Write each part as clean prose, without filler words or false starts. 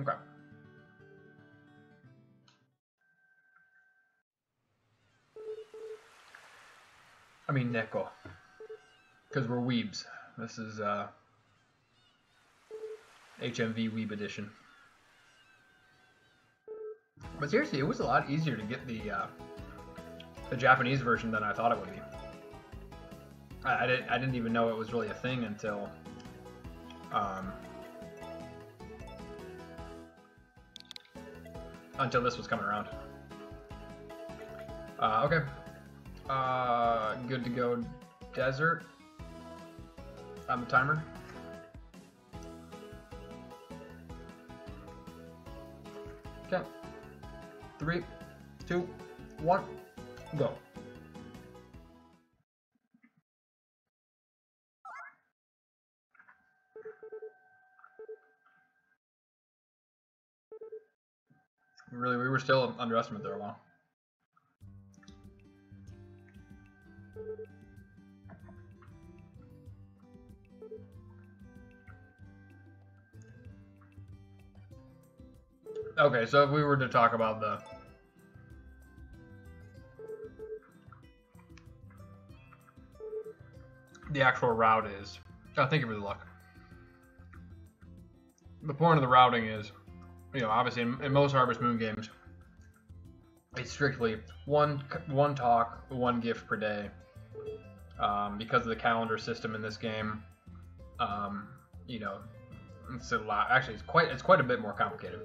Okay. I mean nickel. Because we're weebs. This is HMV Weeb Edition. But seriously, it was a lot easier to get the Japanese version than I thought it would be. I didn't even know it was really a thing until this was coming around. Okay. Good to go. Desert. On the timer. Okay. 3, 2, 1, go. Really, we were still underestimate there a while. Okay, so if we were to talk about the actual route is, oh, thank you for the luck. The point of the routing is, you know, obviously in most Harvest Moon games, it's strictly one talk, one gift per day. Because of the calendar system in this game, you know, it's a lot. Actually, it's quite a bit more complicated.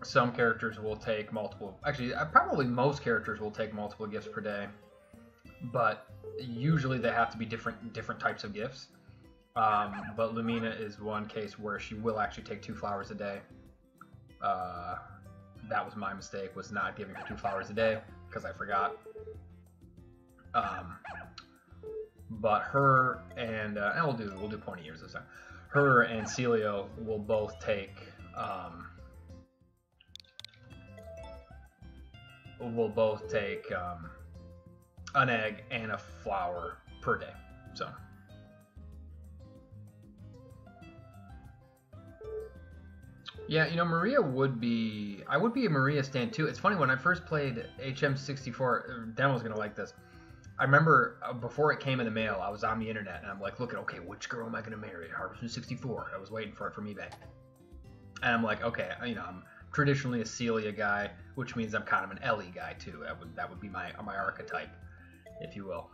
Some characters will take multiple. Actually, probably most characters will take multiple gifts per day, but usually they have to be different types of gifts. But Lumina is one case where she will actually take 2 flowers a day. That was my mistake, was not giving her 2 flowers a day because I forgot. But her and we'll do pointy ears this time. Her and Cecilia will both take an egg and a flower per day. So. Yeah, you know, Maria would be... I would be a Maria stan too. It's funny, when I first played HM64, Demo's gonna like this. I remember before it came in the mail, I was on the internet and I'm like, looking, okay, which girl am I gonna marry? Harvest Moon 64. I was waiting for it from eBay. And I'm like, okay, you know, I'm traditionally a Celia guy, which means I'm kind of an Ellie guy too. That would be my archetype, if you will.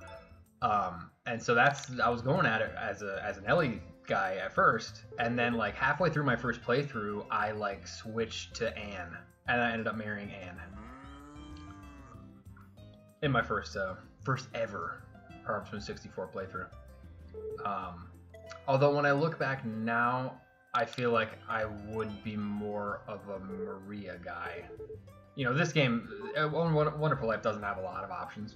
And so I was going at it as an Ellie guy at first, and then like halfway through my first playthrough, I like switched to Anne, and I ended up marrying Anne in my first ever Harvest Moon 64 playthrough. Although when I look back now, I feel like I would be more of a Maria guy. You know, this game, Wonderful Life doesn't have a lot of options.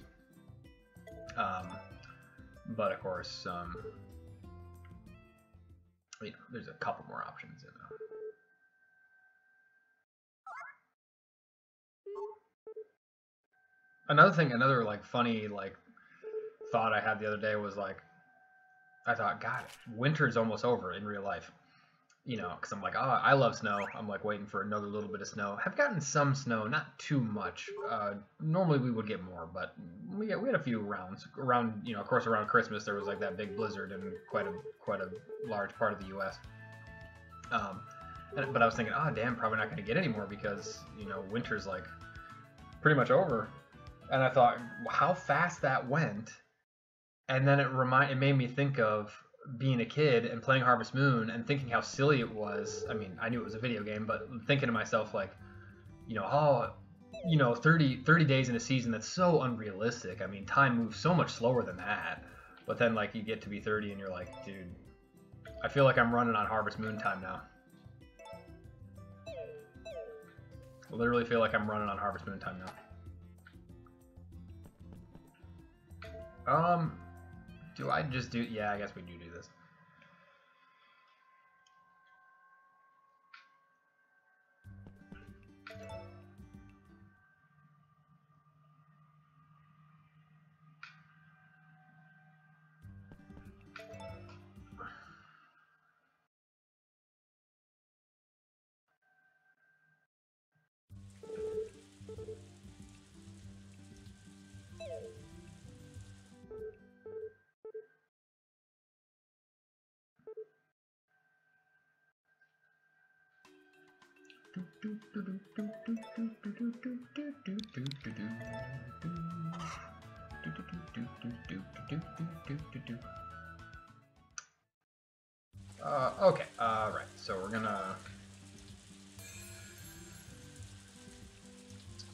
But of course, you know, there's a couple more options in there. Another like funny like thought I had the other day was like, I thought, God, winter's almost over in real life. You know, because I'm like, oh, I love snow. I'm like waiting for another little bit of snow. I've gotten some snow, not too much. Normally we would get more, but we had a few rounds. Around, you know, of course, around Christmas there was like that big blizzard in quite a large part of the U.S. But I was thinking, oh damn, probably not going to get any more because, you know, winter's like pretty much over. And I thought, how fast that went. And then it made me think of being a kid and playing Harvest Moon and thinking how silly it was. I mean, I knew it was a video game, but thinking to myself like, you know, oh, you know, 30 days in a season, that's so unrealistic. I mean, time moves so much slower than that. But then like you get to be 30 and you're like, dude, I feel like I'm running on Harvest Moon time now. I literally feel like I'm running on Harvest Moon time now. Do I just do... Yeah, I guess we do this. Okay, right, so we're gonna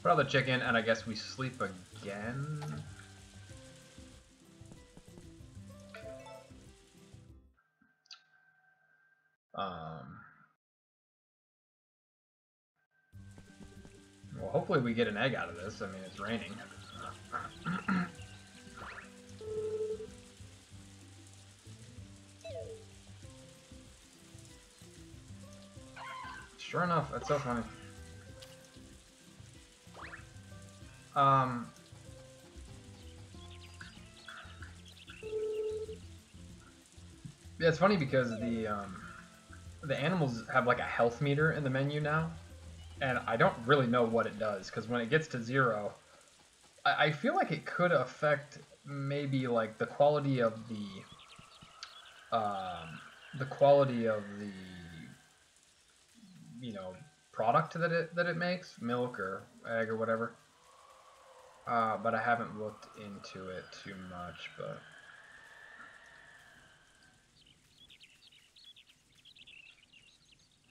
put out the chicken, and I guess we sleep again. Well, hopefully we get an egg out of this. I mean, it's raining. Sure enough, that's so funny. Yeah, it's funny because the animals have like a health meter in the menu now, and I don't really know what it does, because when it gets to 0, I feel like it could affect maybe like the quality of the you know, product that it makes, milk or egg or whatever. But I haven't looked into it too much, but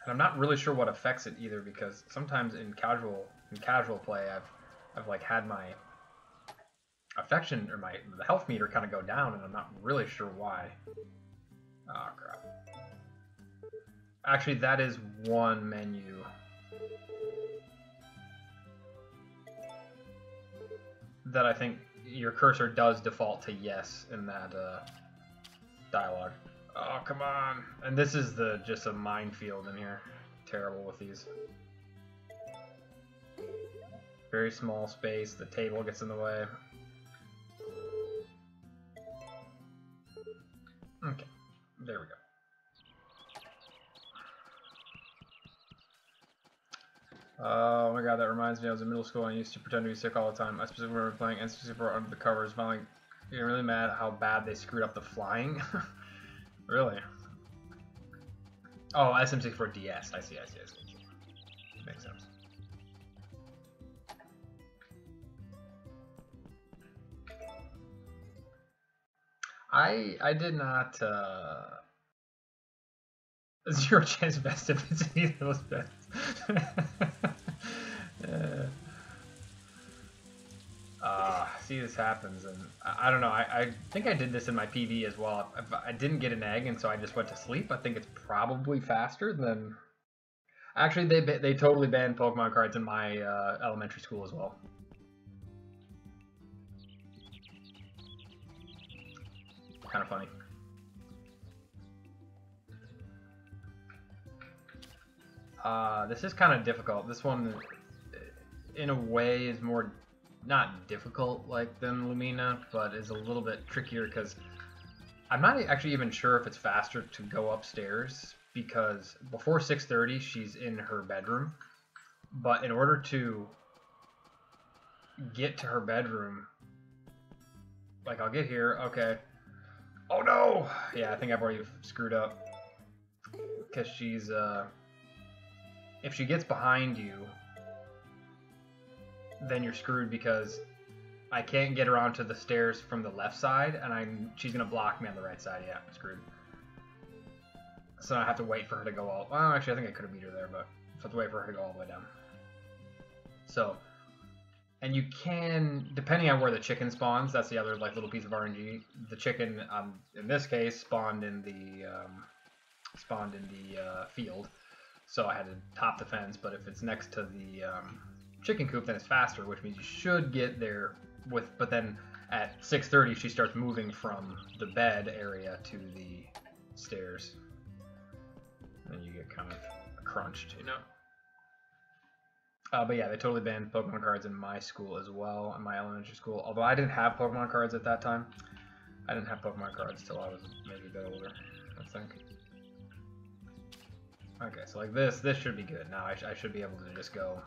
and I'm not really sure what affects it either, because sometimes in casual play I've like had my affection or the health meter kind of go down, and I'm not really sure why. Oh crap. Actually, that is one menu. That I think your cursor does default to yes in that dialogue. Oh, come on. And this is just a minefield in here. Terrible with these. Very small space. The table gets in the way. Okay. There we go. Oh my god, that reminds me, I was in middle school and I used to pretend to be sick all the time. I specifically remember playing N64 under the covers, finally getting really mad how bad they screwed up the flying. Really? Oh, SM64 DS. I see. Makes sense. I did not 0 chance best if it's either of those bets. See, this happens, and I don't know. I think I did this in my PV as well. If I didn't get an egg, and so I just went to sleep, I think it's probably faster than. Actually, they totally banned Pokemon cards in my elementary school as well. Kind of funny. This is kind of difficult. This one, in a way, is more not difficult like than Lumina, but is a little bit trickier because I'm not actually even sure if it's faster to go upstairs, because before 6:30 she's in her bedroom, but in order to get to her bedroom, like I'll get here, okay. Oh no! Yeah, I think I've already screwed up, because she's if she gets behind you, then you're screwed, because I can't get her onto the stairs from the left side, and she's gonna block me on the right side. Yeah, I'm screwed. So I have to wait for her to go all. Well, actually, I think I could have beat her there, but I have to wait for her to go all the way down. So, and you can, depending on where the chicken spawns, that's the other like little piece of RNG. The chicken, in this case, spawned in the field, so I had to top the fence. But if it's next to the chicken coop, then it's faster, which means you should get there with. But then at 6:30, she starts moving from the bed area to the stairs, and you get kind of crunched, you know. But yeah, they totally banned Pokemon cards in my school as well, in my elementary school. Although I didn't have Pokemon cards at that time. I didn't have Pokemon cards till I was maybe a bit older, I think. Okay, so like this should be good. Now I should be able to just go.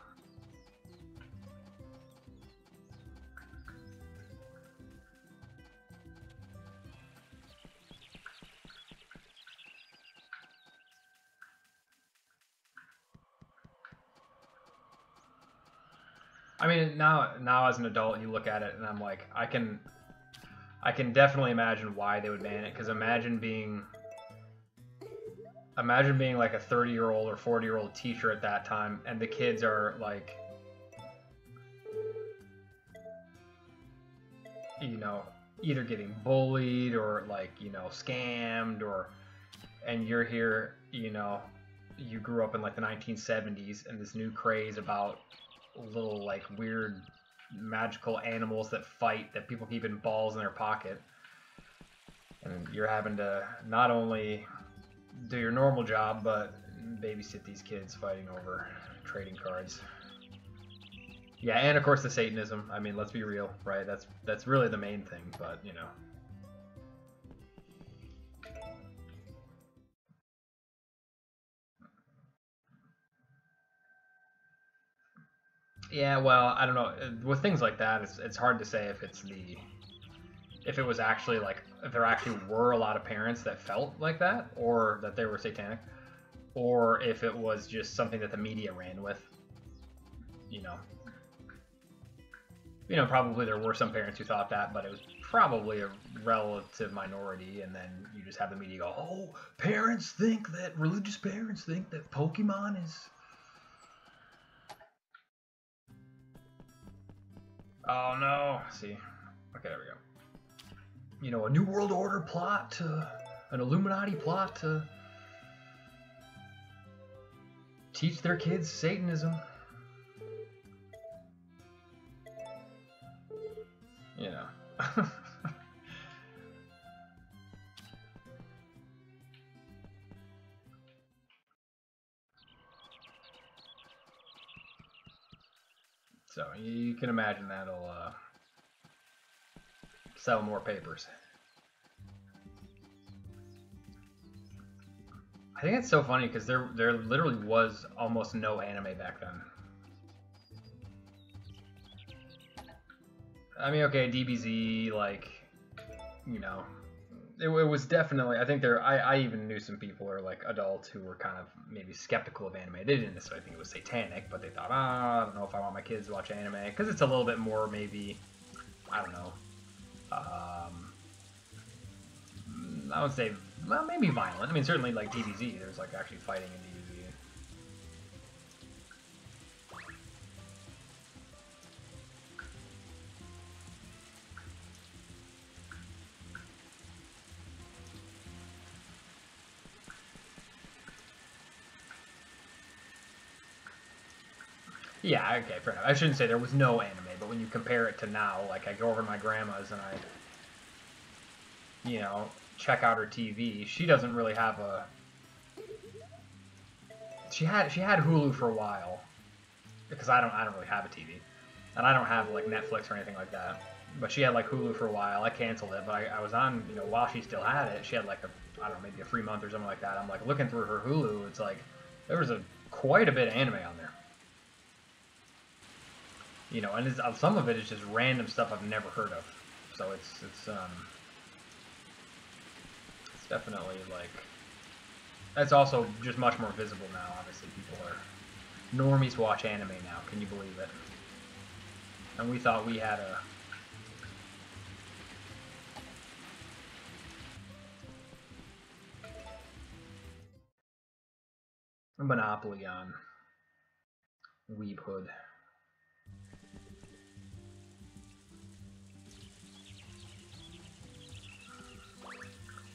I mean, now as an adult, you look at it and I'm like, I can definitely imagine why they would ban it. Because imagine being like a 30-year-old or 40-year-old teacher at that time, and the kids are like, you know, either getting bullied or like, you know, scammed, or, and you're here, you know, you grew up in like the 1970s and this new craze about little like weird magical animals that fight, that people keep in balls in their pocket, and you're having to not only do your normal job but babysit these kids fighting over trading cards. Yeah, and of course the Satanism. I mean, let's be real, right? That's really the main thing, but you know. Yeah, well, I don't know. With things like that, it's hard to say if it was actually like, if there actually were a lot of parents that felt like that, or that they were satanic, or if it was just something that the media ran with. You know, probably there were some parents who thought that, but it was probably a relative minority, and then you just have the media go, oh, religious parents think that Pokemon is... Oh no, see, okay, there we go. You know, a New World Order plot, an Illuminati plot to teach their kids Satanism. You know. So you can imagine that'll sell more papers. I think it's so funny because there literally was almost no anime back then. I mean, okay, DBZ, like, you know, it was definitely, I think I even knew some people, or like adults, who were kind of maybe skeptical of anime. They didn't necessarily think it was satanic, but they thought, I don't know if I want my kids to watch anime, because it's a little bit more, maybe, I don't know, I would say, well, maybe violent. I mean, certainly like DBZ, there's like actually fighting in DBZ. Yeah, okay, fair enough. I shouldn't say there was no anime, but when you compare it to now, like I go over to my grandma's and I, you know, check out her TV. She doesn't really have a... She had Hulu for a while, because I don't really have a TV, and I don't have like Netflix or anything like that. But she had like Hulu for a while. I canceled it, but I was on, you know, while she still had it. She had like I don't know, maybe a free month or something like that. I'm like looking through her Hulu. It's like there was quite a bit of anime on there. You know, and some of it is just random stuff I've never heard of. So it's definitely like, that's also just much more visible now. Obviously, normies watch anime now. Can you believe it? And we thought we had a monopoly on weebhood.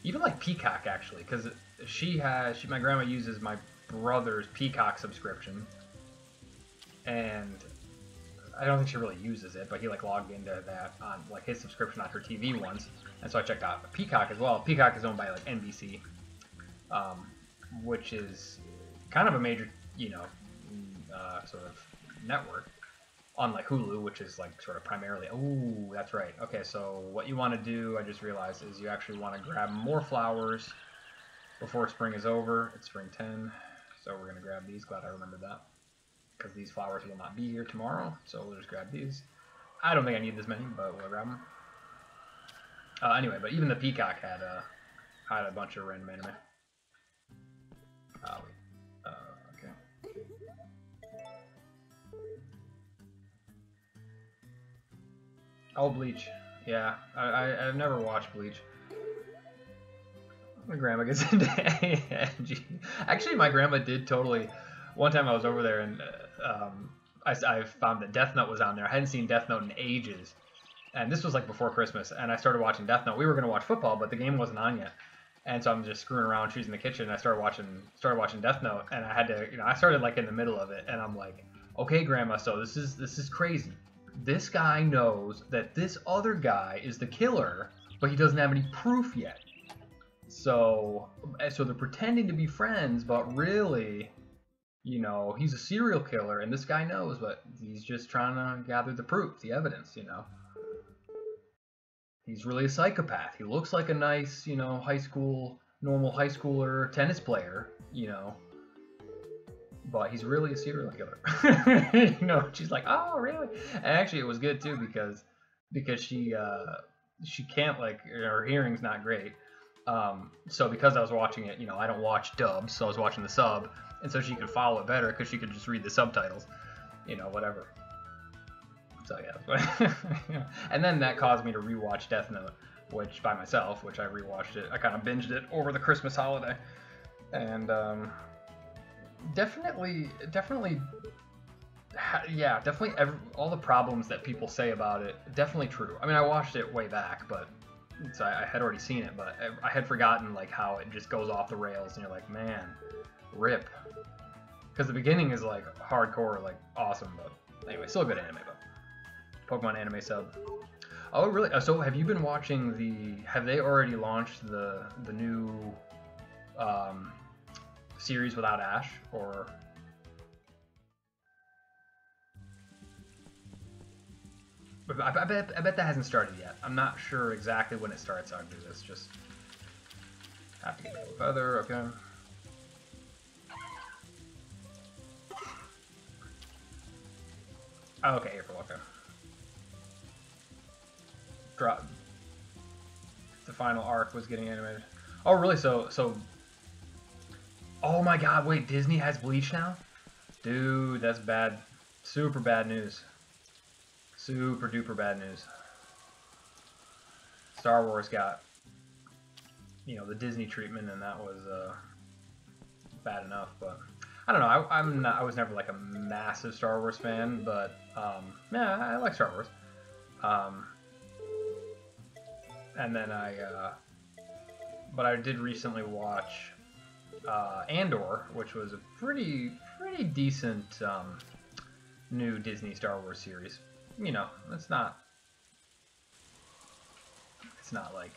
Even like Peacock, actually, because my grandma uses my brother's Peacock subscription, and I don't think she really uses it, but he like logged into that on like his subscription on her TV once, and so I checked out Peacock as well. Peacock is owned by like NBC, which is kind of a major, you know, sort of network. Unlike Hulu, which is like sort of primarily, oh, that's right. Okay, so what you want to do, I just realized, is you actually want to grab more flowers before spring is over. It's spring 10, so we're going to grab these. Glad I remembered that, because these flowers will not be here tomorrow, so we'll just grab these. I don't think I need this many, but we'll grab them. Anyway, but even the Peacock had a bunch of random anime. Oh, Bleach. Yeah, I've never watched Bleach. My grandma gets into ANG. Actually, my grandma did totally. One time I was over there and I found that Death Note was on there. I hadn't seen Death Note in ages, and this was like before Christmas. And I started watching Death Note. We were gonna watch football, but the game wasn't on yet. And so I'm just screwing around, choosing the kitchen. And I started watching Death Note, and I had to, I started like in the middle of it, and I'm like, okay, Grandma, so this is crazy. This guy knows that this other guy is the killer, but he doesn't have any proof yet. So they're pretending to be friends, but really, he's a serial killer, and this guy knows, but he's just trying to gather the proof, the evidence, He's really a psychopath. He looks like a nice, normal high schooler tennis player, but he's really a serial killer. She's like, oh, really? And actually, it was good too because she can't, like, her hearing's not great. So because I was watching it, I don't watch dubs, so I was watching the sub, and so she could follow it better because she could just read the subtitles, whatever. So yeah, and then that caused me to rewatch Death Note, which I rewatched it. I kind of binged it over the Christmas holiday, and definitely, all the problems that people say about it, definitely true. I mean, I watched it way back, but so I had already seen it, but I had forgotten like how it just goes off the rails, and you're like, man, rip. Because the beginning is like hardcore, like awesome, but anyway, still a good anime, but Pokemon anime sub. Oh, really? So have you been watching have they already launched the new series without Ash, or? I bet that hasn't started yet. I'm not sure exactly when it starts. I'll do this. Just have to get a feather. Okay. Oh, okay, April. Okay. Drop. The final arc was getting animated. Oh, really? So. Oh my God! Wait, Disney has Bleach now? Dude, that's bad. Super bad news. Super duper bad news. Star Wars got, the Disney treatment, and that was bad enough. But I don't know. I was never like a massive Star Wars fan, but yeah, I like Star Wars. And then but I did recently watch Andor, which was a pretty decent new Disney Star Wars series. It's not like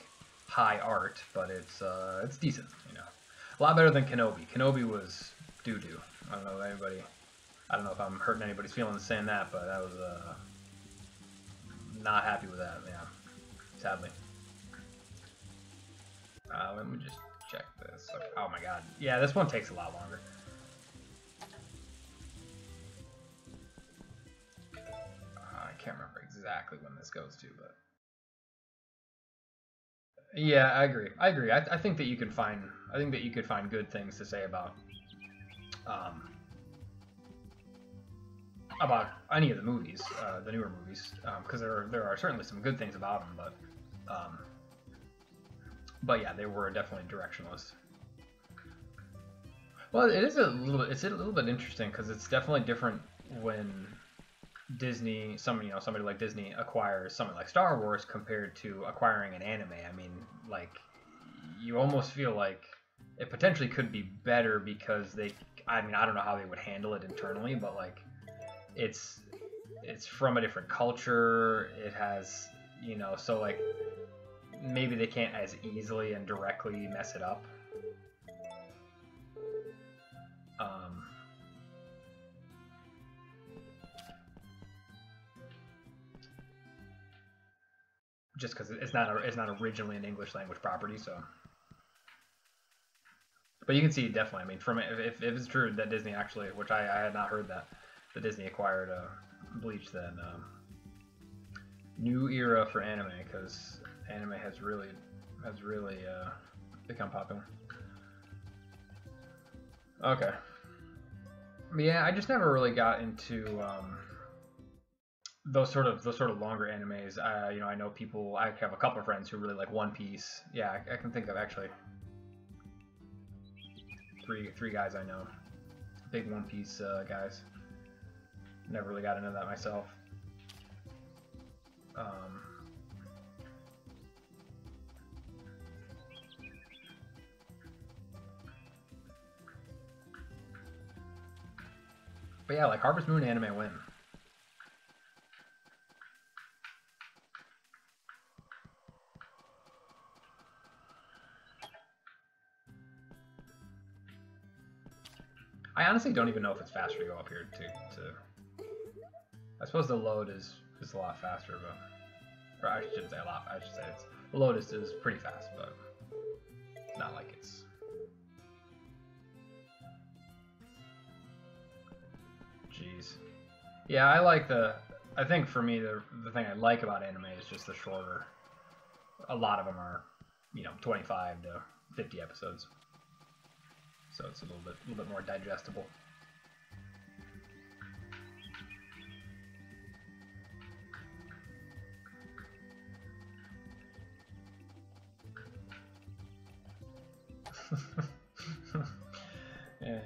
high art, but it's decent. A lot better than Kenobi. Kenobi was doo-doo. I don't know if I'm hurting anybody's feelings saying that, but I was not happy with that. Yeah, sadly. Let me just check this. Okay. Oh my God. Yeah, this one takes a lot longer. I can't remember exactly when this goes to, but yeah, I agree. I think that you could find good things to say about any of the movies, the newer movies, because there are certainly some good things about them, but yeah, they were definitely directionless. Well, it's a little bit interesting because it's definitely different when Disney, somebody like Disney acquires something like Star Wars compared to acquiring an anime. I mean, like, you almost feel like it potentially could be better because I don't know how they would handle it internally, but like, it's from a different culture. It has, so like, maybe they can't as easily and directly mess it up. Just because it's not originally an English language property, so. But you can see definitely. I mean, from if it's true that Disney actually, which I had not heard that Disney acquired Bleach, then new era for anime, because anime has really become popular. Okay. But yeah, I just never really got into those sort of longer animes. You know, I know people. I have a couple of friends who really like One Piece. Yeah, I can think of actually three guys I know, big One Piece guys. Never really got into that myself. But yeah, like Harvest Moon anime win. I honestly don't even know if it's faster to go up here I suppose the load is a lot faster, but or I shouldn't say a lot. I should say the load is pretty fast, but it's not like it's. Jeez. Yeah, I like I think for me the thing I like about anime is just the shorter. A lot of them are, you know, 25 to 50 episodes, so it's a little bit more digestible. Yeah.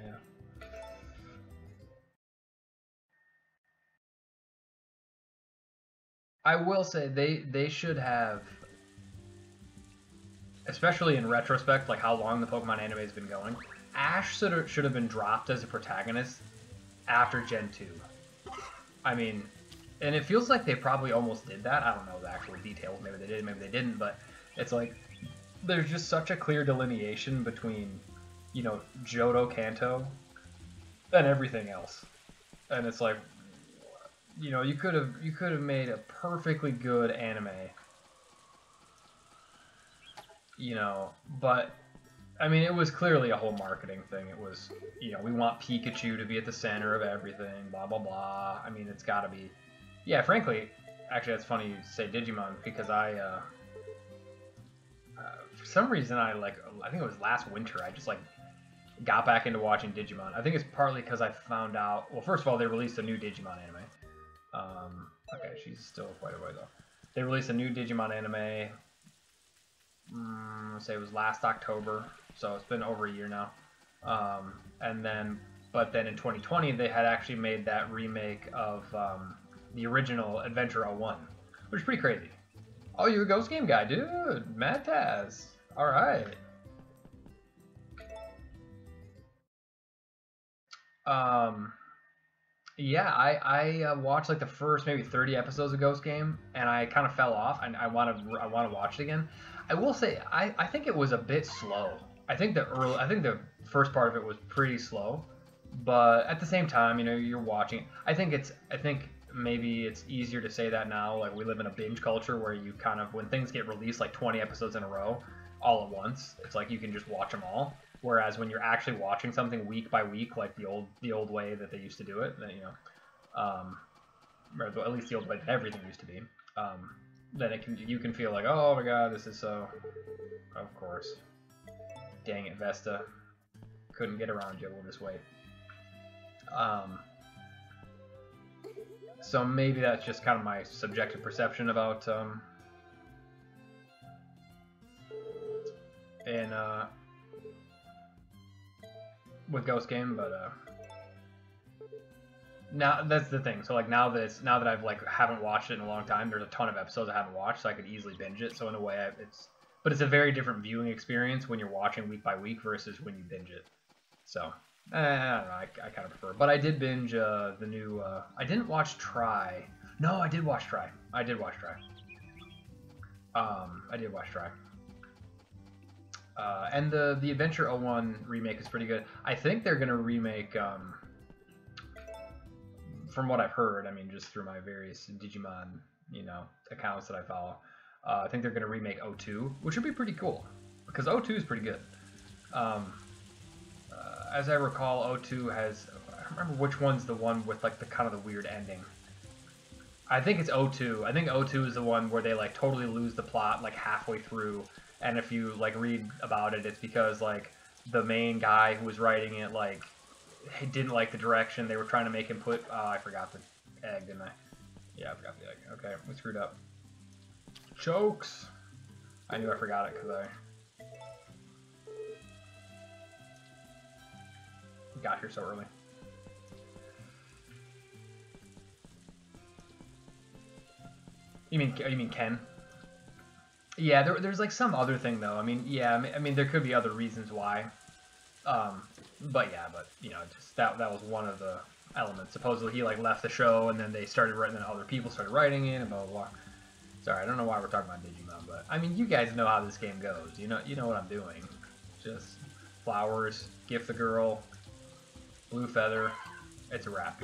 I will say they should have, especially in retrospect, like how long the Pokemon anime has been going. Ash should have been dropped as a protagonist after Gen 2. I mean, and it feels like they probably almost did that. I don't know the actual details. Maybe they did, maybe they didn't. But it's like there's just such a clear delineation between, you know, Johto Kanto and everything else. And it's like, you know, you could have made a perfectly good anime, you know, but I mean, it was clearly a whole marketing thing. It was, you know, we want Pikachu to be at the center of everything, blah blah blah. I mean, it's got to be. Yeah, frankly, actually, that's funny you say Digimon because for some reason, I think it was last winter, I just like got back into watching Digimon. I think it's partly because I found out. Well, first of all, they released a new Digimon anime. Okay, she's still quite a way though. They released a new Digimon anime. Say it was last October, so it's been over a year now. But then in 2020, they had actually made that remake of the original Adventure 01, which is pretty crazy. Oh, you a Ghost Game guy, dude? Mad Taz. All right. Yeah, I watched like the first maybe 30 episodes of Ghost Game, and I kind of fell off, and I want to watch it again. I will say I think it was a bit slow. I think the first part of it was pretty slow, but at the same time, you know, you're watching. I think maybe it's easier to say that now. Like we live in a binge culture where you kind of when things get released like 20 episodes in a row, all at once, it's like you can just watch them all. Whereas when you're actually watching something week by week, like the old way that they used to do it, then you know, or at least the old way that everything used to be, then you can feel like, oh my god, this is so. Of course, dang it, Vesta, couldn't get around you. We'll just wait. So maybe that's just kind of my subjective perception about with Ghost Game, but now that's the thing. So like now that I've like haven't watched it in a long time, there's a ton of episodes I haven't watched, so I could easily binge it. So in a way, it's a very different viewing experience when you're watching week by week versus when you binge it. So I don't know. I kind of prefer. But I did binge the new. I didn't watch Try. No, I did watch Try. I did watch Try. And the Adventure 01 remake is pretty good. I think they're gonna remake. From what I've heard, I mean, just through my various Digimon, you know, accounts that I follow, I think they're gonna remake 02, which would be pretty cool because 02 is pretty good. As I recall, 02 has. I don't remember which one's the one with like the kind of the weird ending. I think it's 02. I think 02 is the one where they like totally lose the plot like halfway through. And if you like read about it, it's because like the main guy who was writing it like he didn't like the direction they were trying to make him put. Oh, I forgot the egg, didn't I? Yeah, I've got the egg. Okay, we screwed up. Chokes! I knew I forgot it because I got here so early. You mean Ken? Yeah, there's like some other thing though. I mean, yeah, I mean there could be other reasons why. But yeah, but you know, just that was one of the elements. Supposedly he like left the show and then they started writing, then other people started writing it and blah blah blah. Sorry, I don't know why we're talking about Digimon, but I mean you guys know how this game goes. You know what I'm doing. Just flowers, gift the girl, blue feather. It's a wrap.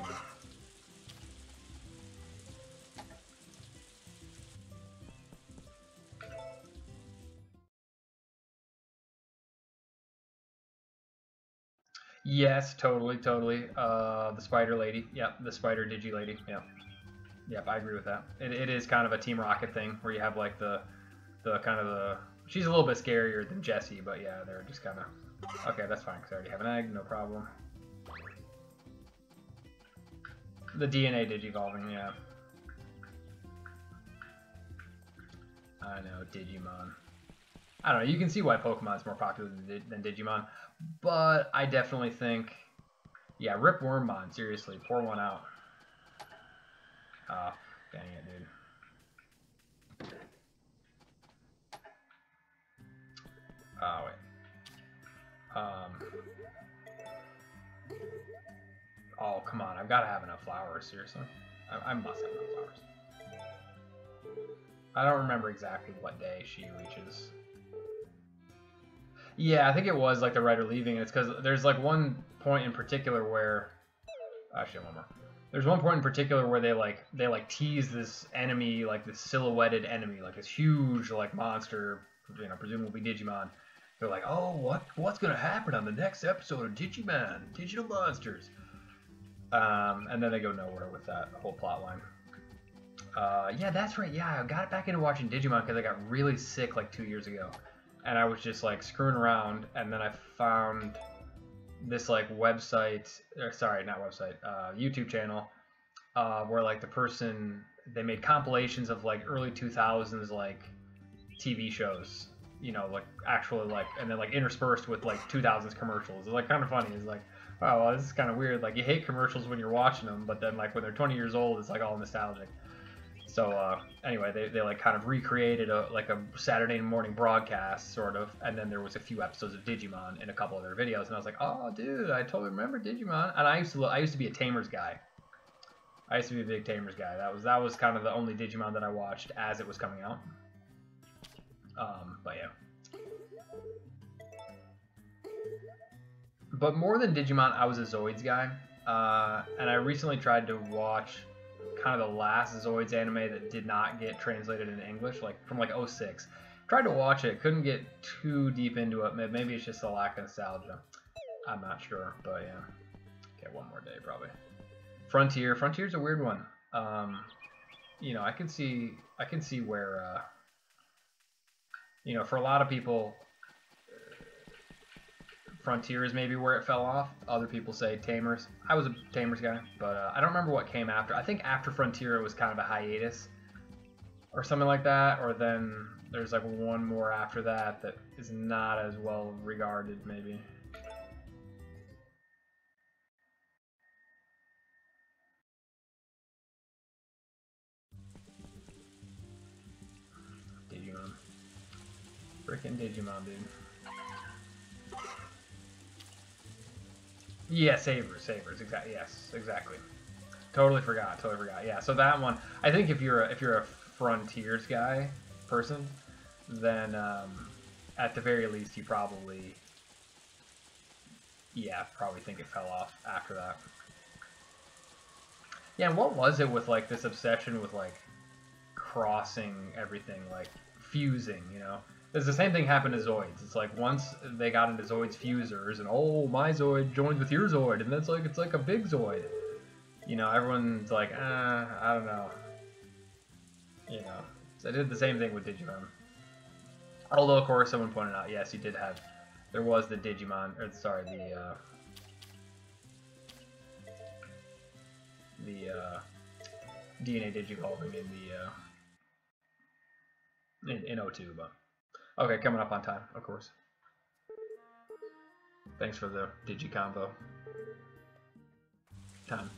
Yes, totally. The spider lady. Yep, the spider digi lady. Yep. Yep, I agree with that. It is kind of a Team Rocket thing where you have like the kind of the... She's a little bit scarier than Jessie, but yeah, they're just kind of... Okay, that's fine because I already have an egg, no problem. The DNA digivolving, yeah. I know, Digimon. I don't know, you can see why Pokemon's more popular than Digimon, but I definitely think... Yeah, rip Wormmon, seriously, pour one out. Oh, dang it, dude. Oh, wait. Oh, come on. I've got to have enough flowers, seriously. I must have enough flowers. I don't remember exactly what day she reaches. Yeah, I think it was like the writer leaving. It's because there's like one point in particular where... Actually, one more. There's one point in particular where they tease this enemy, like this silhouetted enemy, like this huge like monster, you know, presumably Digimon. They're like, oh, what's gonna happen on the next episode of Digimon, Digital Monsters? And then they go nowhere with that whole plot line. Yeah, that's right. Yeah, I got back into watching Digimon because I got really sick like 2 years ago, and I was just like screwing around, and then I found this like website, or sorry, not website, YouTube channel, where like the person, they made compilations of like early 2000s like TV shows, you know, like actually like, and then like interspersed with like 2000s commercials. It's like kind of funny. It's like, oh, well, this is kind of weird. Like you hate commercials when you're watching them, but then like when they're 20 years old, it's like all nostalgic. So anyway, they like kind of recreated a Saturday morning broadcast sort of, and then there was a few episodes of Digimon in a couple of their videos, and I was like, oh dude, I totally remember Digimon. And I used to be a Tamers guy. I used to be a big Tamers guy. That was kind of the only Digimon that I watched as it was coming out. But yeah. But more than Digimon, I was a Zoids guy, and I recently tried to watch kind of the last Zoids anime that did not get translated into English, like from like 06. Tried to watch it, couldn't get too deep into it. Maybe it's just a lack of nostalgia. I'm not sure, but yeah. Okay, one more day probably. Frontier. Frontier's a weird one. You know, I can see where you know, for a lot of people, Frontier is maybe where it fell off. Other people say Tamers. I was a Tamers guy, but I don't remember what came after. I think after Frontier it was kind of a hiatus or something like that, or then there's like one more after that that is not as well regarded maybe. Digimon. Freaking Digimon, dude. Yeah, Sabers, exactly. Yes, exactly. Totally forgot. Yeah, so that one, I think if you're a Frontiers guy, person, then at the very least you probably, yeah, probably think it fell off after that. Yeah, and what was it with like this obsession with like crossing everything, like fusing, you know? It's the same thing happened to Zoids. It's like once they got into Zoids fusers, and oh, my Zoid joins with your Zoid, and that's like, it's like a big Zoid. You know, everyone's like, I don't know. You know, so I did the same thing with Digimon. Although, of course, someone pointed out, yes, you did have, there was the Digimon, or sorry, DNA digivolving in the in O2, but okay, coming up on time, of course. Thanks for the digi combo. Time.